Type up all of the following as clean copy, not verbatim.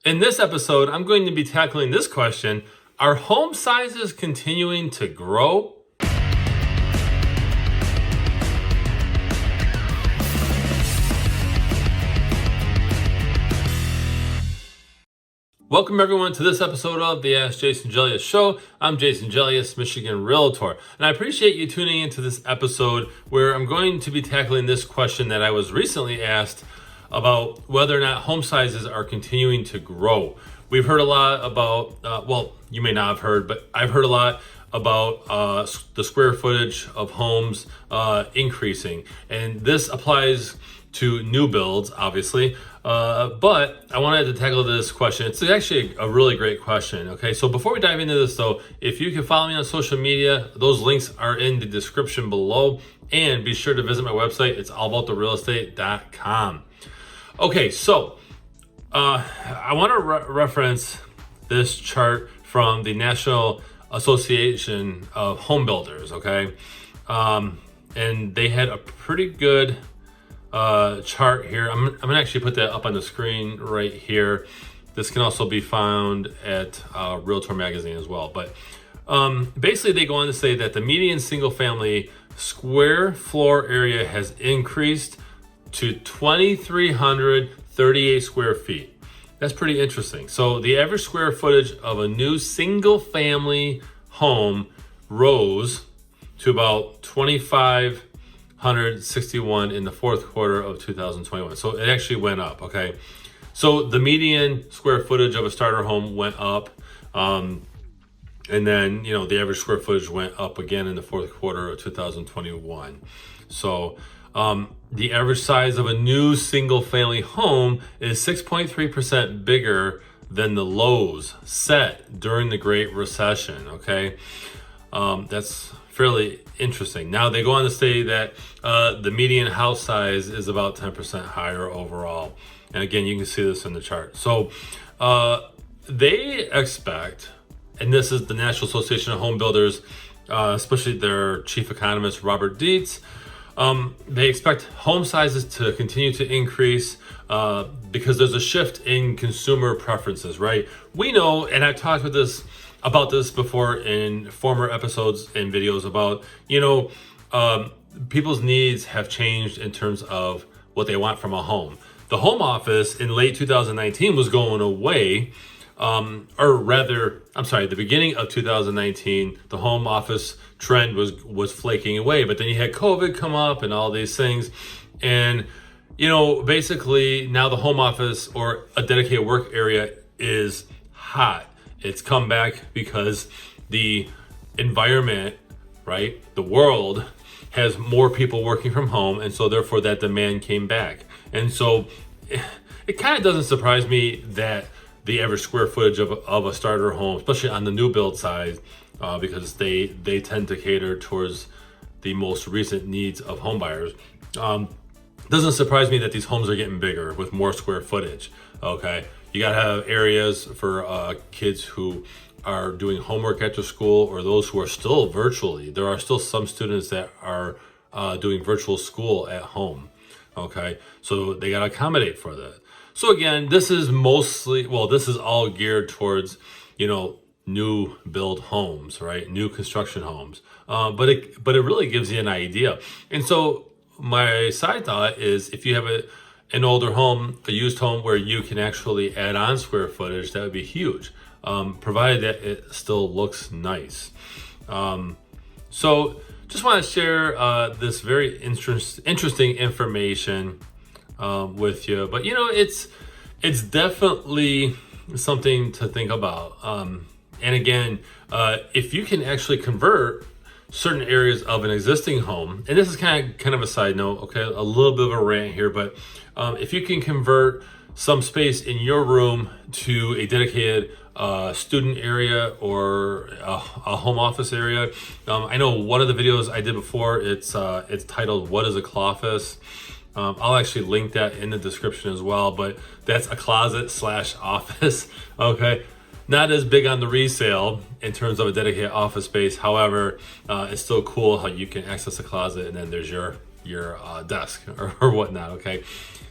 In this episode, I'm going to be tackling this question: are home sizes continuing to grow? Welcome everyone to this episode of the Ask Jason Gelios Show. I'm Jason Gelios, Michigan Realtor, and I appreciate you tuning into this episode where I'm going to be tackling this question that I was recently asked about whether or not home sizes are continuing to grow. We've heard a lot about, you may not have heard, but I've heard a lot about the square footage of homes increasing, and this applies to new builds, obviously. But I wanted to tackle this question. It's actually a really great question. Okay, so before we dive into this though, if you can follow me on social media, those links are in the description below, and be sure to visit my website. It's allabouttherealestate.com. Okay, so I want to reference this chart from the National Association of Home Builders. Okay, and they had a pretty good chart here. I'm gonna actually put that up on the screen right here. This can also be found at Realtor Magazine as well. But basically they go on to say that the median single family square floor area has increased to 2,338 square feet. That's pretty interesting. So the average square footage of a new single family home rose to about 2,561 in the fourth quarter of 2021. So it actually went up, okay? So the median square footage of a starter home went up. And then, the average square footage went up again in the fourth quarter of 2021. So the average size of a new single family home is 6.3% bigger than the lows set during the Great Recession, okay? That's fairly interesting. Now they go on to say that the median house size is about 10% higher overall. And again, you can see this in the chart. So they expect, and this is the National Association of Home Builders, especially their chief economist, Robert Dietz, they expect home sizes to continue to increase because there's a shift in consumer preferences, right? We know, and I've talked about this before in former episodes and videos about, people's needs have changed in terms of what they want from a home. The home office in late 2019 was going away, the beginning of 2019, the home office trend was flaking away, but then you had COVID come up and all these things. And, basically now the home office or a dedicated work area is hot. It's come back because the environment, right? The world has more people working from home. And so therefore that demand came back. And so it kind of doesn't surprise me that the average square footage of a starter home, especially on the new build side, because they tend to cater towards the most recent needs of home buyers. Doesn't surprise me that these homes are getting bigger with more square footage. Okay, you gotta have areas for kids who are doing homework after school, or those who are still virtually. There are still some students that are doing virtual school at home. Okay, so they gotta accommodate for that. So again, this is all geared towards, new build homes, right? New construction homes. But it really gives you an idea. And so my side thought is, if you have an older home, a used home where you can actually add on square footage, that would be huge, provided that it still looks nice. So just want to share this very interesting information with you, but it's definitely something to think about. And again, if you can actually convert certain areas of an existing home, and this is kind of a side note, okay, a little bit of a rant here, but if you can convert some space in your room to a dedicated student area or a home office area. I know one of the videos I did before, it's titled "What is a Cloffice?" I'll actually link that in the description as well, but that's a closet/office. Okay, not as big on the resale in terms of a dedicated office space. However, it's still cool how you can access a closet and then there's your desk or whatnot. Okay,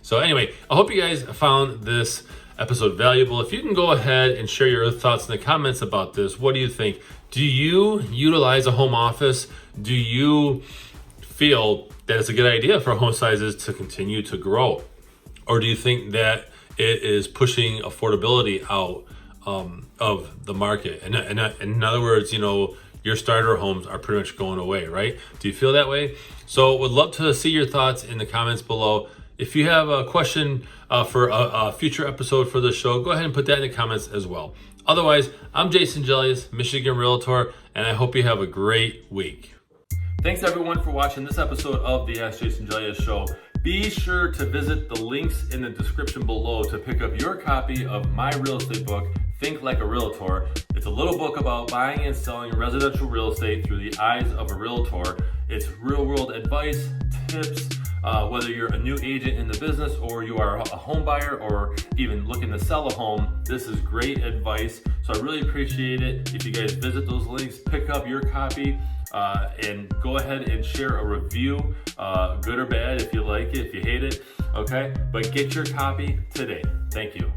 so anyway, I hope you guys found this episode valuable, if you can go ahead and share your thoughts in the comments about this. What do you think? Do you utilize a home office? Do you feel that it's a good idea for home sizes to continue to grow? Or do you think that it is pushing affordability out of the market? And in other words, your starter homes are pretty much going away, right? Do you feel that way? So would love to see your thoughts in the comments below. If you have a question for a future episode for the show, go ahead and put that in the comments as well. Otherwise, I'm Jason Gelios, Michigan Realtor, and I hope you have a great week. Thanks everyone for watching this episode of the Ask Jason Gelios Show. Be sure to visit the links in the description below to pick up your copy of my real estate book, Think Like a Realtor. It's a little book about buying and selling residential real estate through the eyes of a realtor. It's real world advice, tips, whether you're a new agent in the business or you are a home buyer or even looking to sell a home. This is great advice. So I really appreciate it if you guys visit those links, pick up your copy, and go ahead and share a review, good or bad, if you like it, if you hate it, okay? But get your copy today. Thank you.